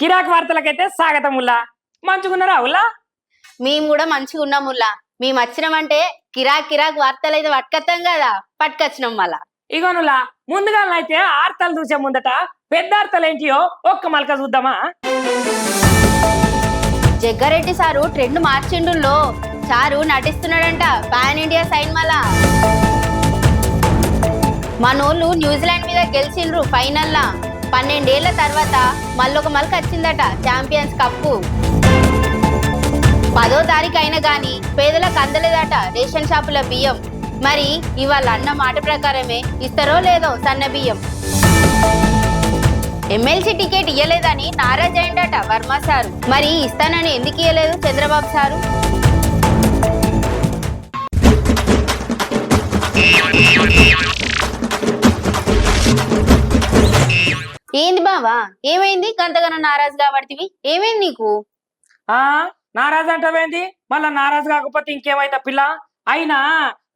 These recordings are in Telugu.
కిరాక్ వార్తలకైతే స్వాగతం ఉల్లా. మంచుకున్నారా ఉల్లా? మేము కూడా మంచిగా ఉన్నాముల్లా. మేము వచ్చినామంటే కిరాక్ కిరాక్ వార్తలు అయితే పట్టుకొస్తాం కదా, పట్టుకొచ్చినాం మళ్ళా. ఇగోనులా ముందుగా అయితే ఆర్తలు చూసే ముందట పెద్ద ఆర్తలు ఏంటియో ఒక్క మలక చూద్దామా? జగ్గారెడ్డి సారు ట్రెండ్ మార్చిండుల్లో. సారు నటిస్తున్నాడంట పాన్ ఇండియా సైన్ మళ్ళా. మనోళ్ళు న్యూజిలాండ్ మీద గెలిచిండ్రు ఫైనల్లా. 12 ఏళ్ల తర్వాత మళ్ళొక మలక వచ్చిందట ఛాంపియన్స్ కప్పు. 10వ తారీఖు అయినా గాని పేదలకు అందలేదట రేషన్ షాపుల బియ్యం. మరి ఇవాళ అన్న మాట ప్రకారమే ఇస్తారో లేదో సన్న బియ్యం. ఎమ్మెల్సీ టికెట్ ఇయ్యలేదని నారాజ్ అయిందట వర్మ సారు. మరి ఇస్తానని ఎందుకు ఇయ్యలేదు చంద్రబాబు సారు? ఏంది బావా, ఏమైంది గంతగన నారాజు కాబడితివి? ఏమైంది నీకు? ఆ నారాజు అంటావేంది? మళ్ళా నారాజు కాకపోతే ఇంకేమైతే పిల్ల? అయినా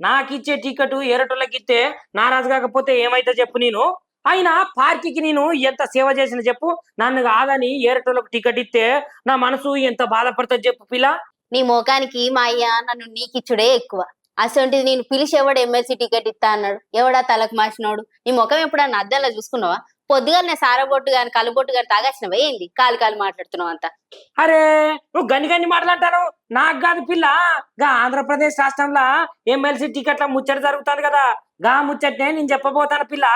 నాకిచ్చే టికెట్ ఏరటోళ్ళకి ఇస్తే నారాజు కాకపోతే ఏమైతే చెప్పు. నేను అయినా పార్టీకి నేను ఎంత సేవ చేసిన చెప్పు. నన్ను కాదని ఏరటోళ్ళకి టికెట్ ఇస్తే నా మనసు ఎంత బాధపడుతుంది చెప్పు పిల్ల. నీ మోకానికి మా అయ్య నన్ను నీకిచ్చుడే ఎక్కువ. అసొంటిది నేను పిలిచి ఎవడు ఎమ్మెల్సీ టికెట్ ఇస్తా అన్నాడు? ఎవడా తలకు మార్చినోడు? నీ ముఖం ఎప్పుడన్నా అద్దంలో చూసుకున్నావా? పొద్దుగానే సారబొట్టు గాని కలుబొట్టు గాని తాగచ్చినవా ఏంది? కాలు మాట్లాడుతున్నావు అంతా. అరే నువ్వు గన్ని మాట్లాడతాను. నాకు కాదు పిల్ల, గా ఆంధ్రప్రదేశ్ రాష్ట్రంలో ఎమ్మెల్సీ టికెట్ల ముచ్చట జరుగుతుంది కదా, గా ముచ్చటనే నేను చెప్పబోతాను పిల్ల.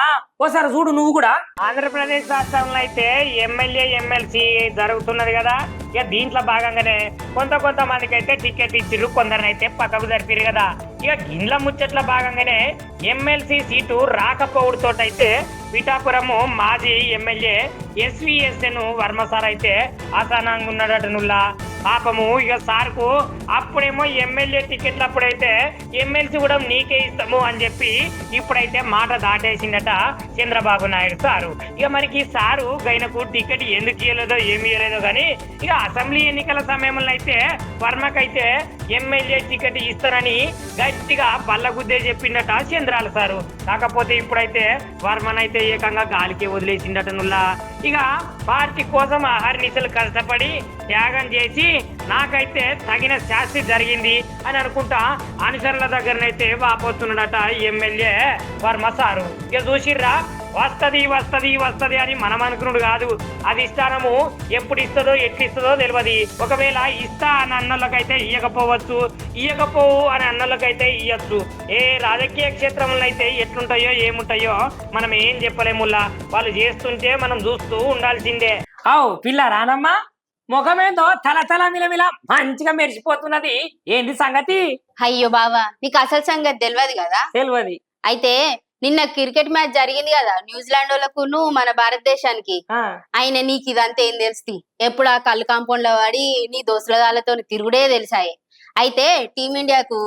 ఓసారి చూడు నువ్వు కూడా. ఆంధ్రప్రదేశ్ రాష్ట్రంలో అయితే ఎమ్మెల్యే ఎమ్మెల్సీ జరుగుతున్నది కదా. ఇక దీంట్లో భాగంగానే కొంతమందికి అయితే టికెట్ ఇచ్చిర్రు, కొందరినైతే పక్కకు జరిపారు కదా. ఇక గిన్నెల ముచ్చట్ల భాగంగానే ఎమ్మెల్సీ సీటు రాకపోవడంతోటైతే పిఠాపురము మాజీ ఎమ్మెల్యే ఎస్విఎస్ఎన్ వర్మ సార్ అయితే అసహనంగా ఉన్నాడట నుల్లా. పాపము ఇక సార్కు అప్పుడేమో ఎమ్మెల్యే టికెట్లు అప్పుడైతే ఎమ్మెల్సీ కూడా నీకే ఇస్తాము అని చెప్పి ఇప్పుడైతే మాట దాటేసిందట చంద్రబాబు నాయుడు సారు. ఇక మనకి సారు గైనకు టికెట్ ఎందుకు ఇవ్వలేదో ఏమి ఇవ్వలేదో కానీ ఇక అసెంబ్లీ ఎన్నికల సమయంలో అయితే వర్మకైతే ఎమ్మెల్యే టికెట్ ఇస్తారని గట్టిగా బల్లగుద్దే చెప్పిందట చంద్రాల సారు. కాకపోతే ఇప్పుడైతే వర్మనైతే ఏకంగా గాలికి వదిలేసిందట నుల్లా. ఇక పార్టీ కోసం అహర్నిశలు కష్టపడి త్యాగం చేసి నాకైతే తగిన శాస్తి జరిగింది అని అనుకుంటా అనుచరుల దగ్గరనైతే వాపోతున్నాడట ఎమ్మెల్యే వర్మ సారు. ఇక చూసిర్రా, వస్తది అని మనం అనుకున్నాడు కాదు. అది ఇస్తానము ఎప్పుడు ఇస్తుందో ఎట్లిస్తుందో తెలియదు. ఒకవేళ ఇస్తా అని అన్నోళ్ళకైతే ఇయ్యకపోవచ్చు, ఇయ్యకపోవు అని అన్నోళ్ళకైతే ఇయ్యచ్చు. ఏ రాజకీయ క్షేత్రంలో అయితే ఎట్లుంటాయో ఏముంటాయో మనం ఏం చెప్పలేముల్లా. వాళ్ళు చేస్తుంటే మనం చూస్తూ ఉండాల్సిందే. అవు పిల్ల రానమ్మా, ముఖమేందో తల మిలమిల మంచిగా మెరిసిపోతున్నది. ఏంది సంగతి? అయ్యో బావా, నీకు అసలు సంగతి తెలియదు కదా? తెలియదు. అయితే నిన్న క్రికెట్ మ్యాచ్ జరిగింది కదా న్యూజిలాండ్ వాళ్ళకును మన భారతదేశానికి. ఆయన నీకు ఇదంతా ఏం తెలుస్తుంది? ఎప్పుడు ఆ కళ్ళు కాంపౌండ్ లో వాడి నీ దోస్తులతో తిరుగుడే తెలిసాయి. అయితే టీమిండియాకు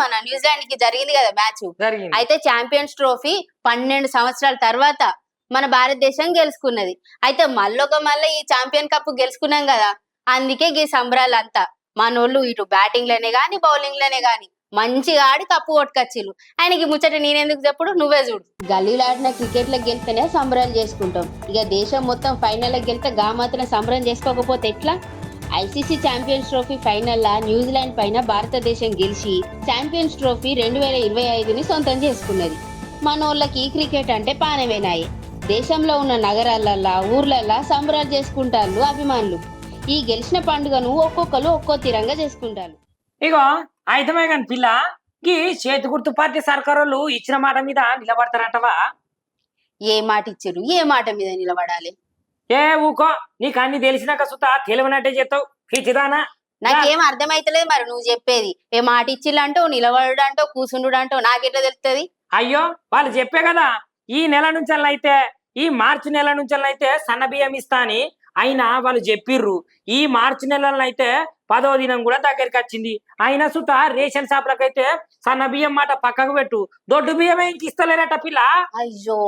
మన న్యూజిలాండ్ కి జరిగింది కదా మ్యాచ్. అయితే ఛాంపియన్స్ ట్రోఫీ 12 సంవత్సరాల తర్వాత మన భారతదేశం గెలుచుకున్నది. అయితే మళ్ళీ ఈ ఛాంపియన్ కప్ గెలుచుకున్నాం కదా, అందుకే ఈ సంబరాలంతా. మనోళ్ళు ఇటు బ్యాటింగ్ లోనే గాని బౌలింగ్ లోనే గాని మంచిగా ఆడి కప్పు కొట్టుకొచ్చిళ్ళు. ఆయనకి ముచ్చట నేనెందుకు చెప్పుడు, నువ్వే చూడు. గల్లీలో ఆడిన క్రికెట్ లో గెలిస్తేనే సంబరాలు చేసుకుంటాం. ఇక దేశం మొత్తం ఫైనల్ గెలితే గా మాత్రం సంబరం చేసుకోకపోతే ఎట్లా? ఐసీసీ ఛాంపియన్స్ ట్రోఫీ ఫైనల్ లా న్యూజిలాండ్ పైన భారతదేశం గెలిచి ఛాంపియన్స్ ట్రోఫీ 2025ని సొంతం చేసుకున్నది. మనోళ్ళకి క్రికెట్ అంటే పానమేనాయి. దేశంలో ఉన్న నగరాలల్లా ఊర్లల్లా సంబరాలు చేసుకుంటారు అభిమానులు. ఈ గెలిచిన పండుగను ఒక్కొక్కరు ఒక్కో తీరంగా చేసుకుంటారు. ఇగో అయితమే కాని పిల్ల, ఈ చేతి గుర్తు పార్టీ సర్కారు ఇచ్చిన మాట మీద నిలబడతారంటవా? ఏ మాట ఇచ్చారు? ఏ మాట మీద నిలబడాలి? ఏ ఊకో, నీకు అన్ని తెలిసినాక సుతా తెలివనట్టే చెప్తావు పిచ్చిదానా. నాకేం అర్థమైతలేదు మరి నువ్వు చెప్పేది. ఏ మాట ఇచ్చిల్లంటో నిలబడు అంటో కూసుండు అంటో నాకెట్లా తెలుస్తుంది? అయ్యో వాళ్ళు చెప్పే కదా, ఈ నెల నుంచి ఈ మార్చి నెల నుంచి సన్న బియ్యం ఇస్తా అని. అయినా వాళ్ళు చెప్పిర్రు ఈ మార్చి నెలలో అయితే 10వ దినం కూడా దగ్గరికి వచ్చింది. అయినా సుత రేషన్ షాపులకైతే సన్న బియ్యం మాట పక్కకు పెట్టు, దొడ్డు బియ్యమే ఇంక ఇస్తలేరట పిల్ల. అయ్యో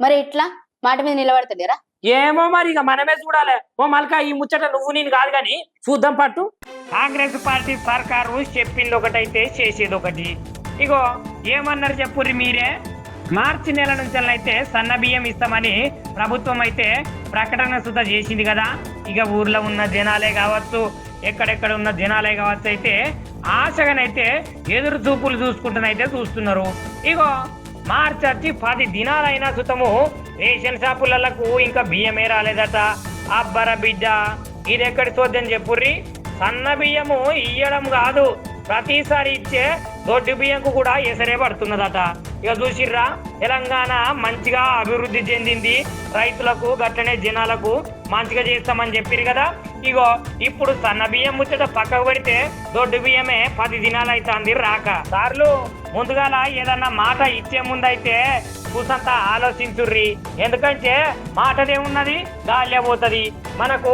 మరి ఎట్లా? మాట మీద నిలబడతలేరా? ఏమో మరి, ఇక మనమే చూడాలి. ఓ మల్కా, ఈ ముచ్చట నువ్వు నేను కాదు గాని చూద్దాం పట్టు. కాంగ్రెస్ పార్టీ సర్కారు చెప్పింది ఒకటైతే చేసేది ఒకటి. ఇగో ఏమన్నారు చెప్పుర్రి మీరే. మార్చి నెల నుంచి అయితే సన్న బియ్యం ఇస్తామని ప్రభుత్వం అయితే ప్రకటన సుత చేసింది కదా. ఇక ఊర్లో ఉన్న జనాలే కావచ్చు, ఎక్కడెక్కడ ఉన్న జనాలే కావచ్చు అయితే ఆశగానైతే ఎదురు చూపులు చూసుకుంటున్నైతే చూస్తున్నారు. ఇగో మార్చి వచ్చి 10 దినాలైనా సుతము రేషన్ షాపులకు ఇంకా బియ్యమే రాలేదట. అబ్బర బిడ్డ, ఇది ఎక్కడి చూద్దాం చెప్పుర్రి. సన్న బియ్యము ఇయ్యడం కాదు, ప్రతిసారి ఇచ్చే దొడ్డు బియ్యంకు కూడా ఎసరే పడుతున్నదట. ఇక చూసిర్రా, తెలంగాణ మంచిగా అభివృద్ధి చెందింది, రైతులకు గట్లనే జనాలకు మంచిగా చేస్తామని చెప్పిరు కదా. ఇగో ఇప్పుడు సన్న బియ్యం ముచ్చట పక్కకు పెడితే దొడ్డు బియ్యమే 10 దినాలు అవుతుంది రాక. సార్లు ముందుగాల ఏదన్నా మాట ఇచ్చే ముందైతే కూసంత ఆలోచించుర్రి. ఎందుకంటే మాటదేమున్నది, గాలిలో పోతుంది. మనకు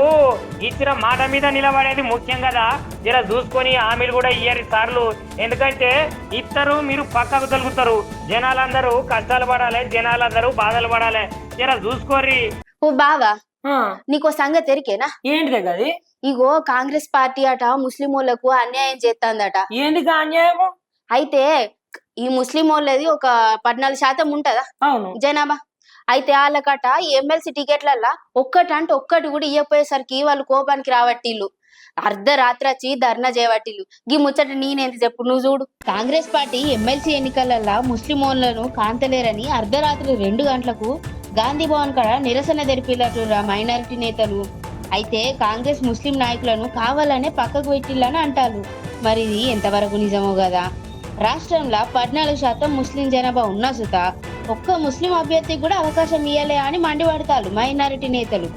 ఇచ్చిన మాట మీద నిలబడేది ముఖ్యం కదా. జర చూసుకొని హామీలు కూడా ఇయ్యరు సార్లు. ఎందుకంటే ఇస్తారు, మీరు పక్కకు తొలుగుతారు. జనాలందరూ కష్టాలు పడాలి, జనాలందరూ బాధలు పడాలి. జర చూసుకోర్రి. ఓ బావా, నీకో సంగతి ఎరికేనా? ఏంటిదే గది? ఇగో కాంగ్రెస్ పార్టీ అట ముస్లిం వాళ్ళకు అన్యాయం చేస్తుందట. ఏంటిగా అన్యాయము? అయితే ఈ ముస్లిం వాళ్ళది ఒక 14% ఉంటదా అవును జనాభా. అయితే వాళ్ళకట ఎమ్మెల్సీ టికెట్లల్లా ఒక్కటంటే ఒక్కటి కూడా ఇవ్వపోయేసరికి వాళ్ళు కోపానికి రావట్టిల్లు. అర్ధరాత్రి వచ్చి ధర్నా చేయబట్టిల్లు. ఈ ముచ్చట నేనేంత చెప్పు, నువ్వు చూడు. కాంగ్రెస్ పార్టీ ఎమ్మెల్సీ ఎన్నికలల్లా ముస్లిం ఓన్లను కాంతలేరని అర్ధరాత్రి 2 గంటలకు గాంధీ భవన్ కాడ నిరసన జరిపిల్లటురా మైనారిటీ నేతలు. అయితే కాంగ్రెస్ ముస్లిం నాయకులను కావాలనే పక్కకు పెట్టిల్లని అంటారు. మరి ఇది ఎంతవరకు నిజమో కదా. రాష్ట్రంలో 14% ముస్లిం జనాభా ఉన్న సుత ఒక్క ముస్లిం అభ్యర్థికి కూడా అవకాశం ఇయ్యలే అని మండిపడతారు మైనారిటీ నేతలు.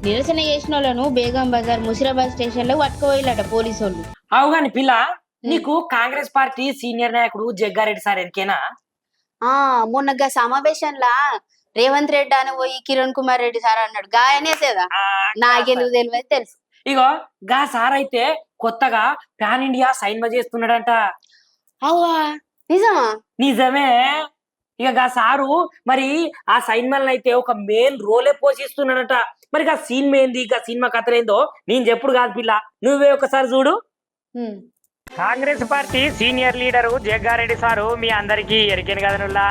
నిరసన చేసిన వాళ్ళను బేగం బజార్, ముషిరాబాద్ స్టేషన్ లో పట్టుకుపోయిల్లట పోలీసు వాళ్ళు. అవుగాని పిల్ల, నీకు కాంగ్రెస్ పార్టీ సీనియర్ నాయకుడు జగ్గారెడ్డి సార్ ఎరికేనా? మొన్న సమావేశంలా రేవంత్ రెడ్డి అని పోయి కిరణ్ కుమార్ రెడ్డి సార్ అన్నాడు. గాయనేసేదా నాకెందుకు తెలియదు తెలుసు. ఇగో గా సార్ అయితే కొత్తగా పాన్ ఇండియా సైన్మా చేస్తున్నాడంట. అవువా, నిజమా? నిజమే. ఇక గా సారు మరి ఆ సైన్మాలను అయితే ఒక మెయిన్ రోలే పోషిస్తున్నాడట. మరి గా సీన్ ఏంది, గా సినిమా కథలేందో నేను చెప్పుడు కాదు పిల్ల, నువ్వే ఒకసారి చూడు. Congress party senior leader Jagga Reddy sir మీ అందరికీ ఎరికేను కదా నుల్లా.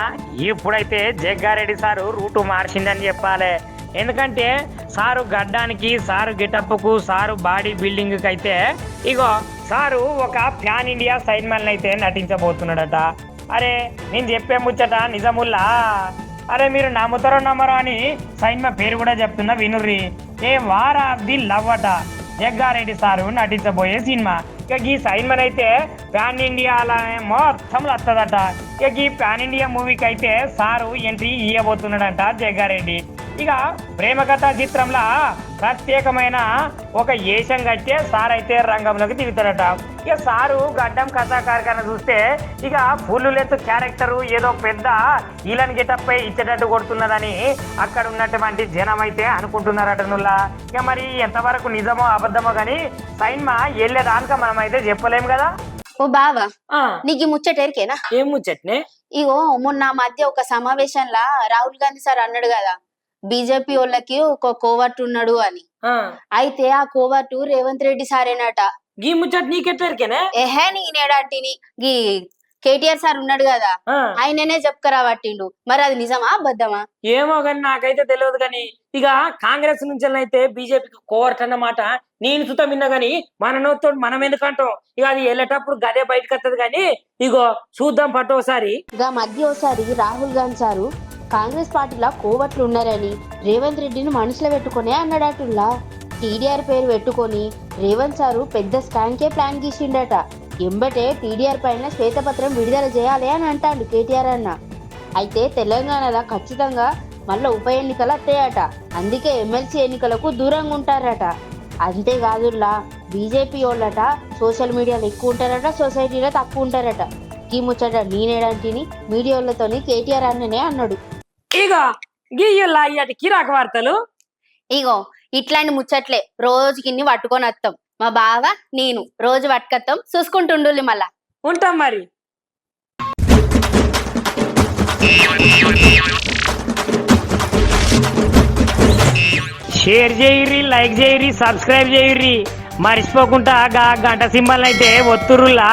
ఇప్పుడైతే జగ్గారెడ్డి సారు రూటు మార్చిందని చెప్పాలి. ఎందుకంటే సారు గడ్డానికి, సారు గెటప్కు, సారు బాడీ బిల్డింగ్ కి అయితే ఇగో సారు ఒక ప్యాన్ ఇండియా సైన్మాన్ అయితే నటించబోతున్నాడట. అరే నేను చెప్పే ముచ్చట నిజముల్లా. అరే మీరు నమ్ముతారో నమ్మరో అని సైన్మా పేరు కూడా చెప్తున్నా వినుర్రి. A war of the love అట జగ్గారెడ్డి సారు నటించబోయే సినిమా. ఇక ఈ సైన్మన్ అయితే పాన్ ఇండియాలో మొత్తం వస్తుందట. ఇక ఈ పాన్ ఇండియా మూవీకి అయితే సారు ఎంట్రీ ఇవ్వబోతున్నాడంట జగ్గారెడ్డి. ఇక ప్రేమ కథా చిత్రంలో ప్రత్యేకమైన ఒక ఏషం కట్టే సార్ అయితే రంగంలోకి దిగుతాడట. ఇక సారు గడ్డం కథాకారికన చూస్తే ఇక ఫుల్ లెంత్ క్యారెక్టర్ ఏదో పెద్ద ఈలన్ గెటప్ పై ఇచ్చేటట్టు కొడుతున్నదని అక్కడ ఉన్నటువంటి జనం అయితే అనుకుంటున్నారట నుల్లా. ఇక మరి ఎంతవరకు నిజమో అబద్ధమో గాని సైన్మా వెళ్ళేదానిక మనం అయితే చెప్పలేము కదా. ఓ బావా, నీకు ఈ ముచ్చట ఎరికేనా? ఏం ముచ్చట్నే? ఇగో మొన్న మధ్య ఒక సమావేశంలా రాహుల్ గాంధీ సార్ అన్నాడు కదా, బీజేపీ వాళ్ళకి ఒక కోవర్ట్ ఉన్నాడు అని. అయితే ఆ కోవర్ట్ రేవంత్ రెడ్డి సారేనట. గీ ముచ్చట నీకెట్లరికేనే? ఏహే నేనేడాంటిని, గీ కేటీఆర్ సార్ ఉన్నాడు కదా, ఆయననే చెప్పుకరా పట్టిండు. మరి అది నిజమా అబద్ధమా? ఏమో కానీ నాకైతే తెలియదు. కానీ ఇక కాంగ్రెస్ నుంచి అయితే బీజేపీకి కోవర్ట్ అన్నమాట నేను సుత విన్నా. గాని మన నోతో మనం ఎందుకంటాం? ఇక అది వెళ్ళేటప్పుడు గదే బయటకు వస్తుంది. కానీ ఇగో చూద్దాం పట్టు ఒకసారి. ఇక మధ్య ఒకసారి రాహుల్ గాంధీ సారు కాంగ్రెస్ పార్టీలో కోవట్లు ఉన్నారని రేవంత్ రెడ్డిని మనసులో పెట్టుకునే అన్నాడటుల్లా. టీడీఆర్ పేరు పెట్టుకొని రేవంత్ సారు పెద్ద స్కామ్కే ప్లాన్ గీసిండట. ఎంబటే టీడీఆర్ పైన శ్వేతపత్రం విడుదల చేయాలి అని అంటాడు కేటీఆర్ అన్న. అయితే తెలంగాణలో ఖచ్చితంగా మళ్ళీ ఉప ఎన్నికలు వస్తాయట. అందుకే ఎమ్మెల్సీ ఎన్నికలకు దూరంగా ఉంటారట. అంతేకాదుల్లా బీజేపీ వాళ్ళట సోషల్ మీడియాలో ఎక్కువ ఉంటారట, సొసైటీలో తక్కువ ఉంటారట. ఈ ముచ్చట నేనేడంటిని మీడియాలతోని కేటీఆర్ అన్ననే అన్నాడు. ఇగో గీయుల్లా ఇయ్యటి కిరాక వార్తలు. ఇగో ఇట్లాంటి ముచ్చట్లే రోజుకి ఇన్ని పట్టుకొని వస్తాం. మా బావ నేను రోజు పట్టుకొస్తాం, చూసుకుంటుండు మళ్ళా. ఉంటాం మరి. షేర్ చేయర్రి, లైక్ చేయర్రి, సబ్స్క్రైబ్ చేయర్రి. మర్చిపోకుండా గంట సింబల్ అయితే ఒత్తురులా.